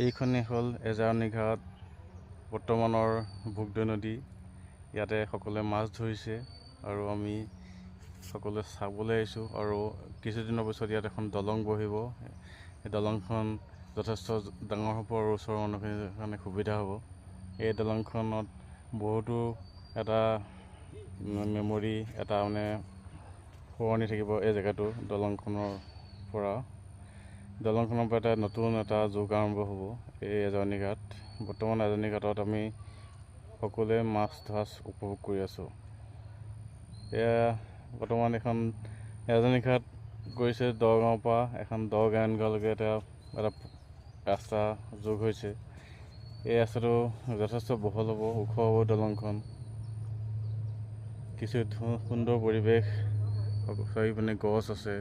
এইখনেই হ'ল এজাৰণী ঘাট বৰ্তমানৰ ভোগদৈ নদী। ইয়াতে সকলোৱে মাছ ধৰিছে আৰু আমি সকলোৱে চাবলৈ আহিছোঁ। আৰু কিছুদিনৰ পিছত ইয়াত এখন দলং বহিব। এই দলংখন যথেষ্ট ডাঙৰ হ'ব আৰু ওচৰৰ মানুহখিনিৰ কাৰণে সুবিধা হ'ব। এই দলংখনত বহুতো এটা মেমৰি, এটা মানে শুৱনি থাকিব এই জেগাটো। দলংখনৰ পৰা এটা নতুন এটা যুগ আৰম্ভ হ'ব এই এজাৰণী ঘাট। বৰ্তমান এজাৰণী ঘাটত আমি সকলোৱে মাছ ধৰা উপভোগ কৰি আছোঁ। এয়া বৰ্তমান এখন এজাৰণী ঘাট গৈছে দগাঁৱৰ পৰা এখন গাঁৱলৈকে এটা ৰাস্তা যোগ হৈছে। এই ৰাস্তাটো যথেষ্ট বহল হ'ব, ওখ হ'ব দলংখন। কিছু সুন্দৰ পৰিৱেশ, চাৰিওপিনে গছ আছে।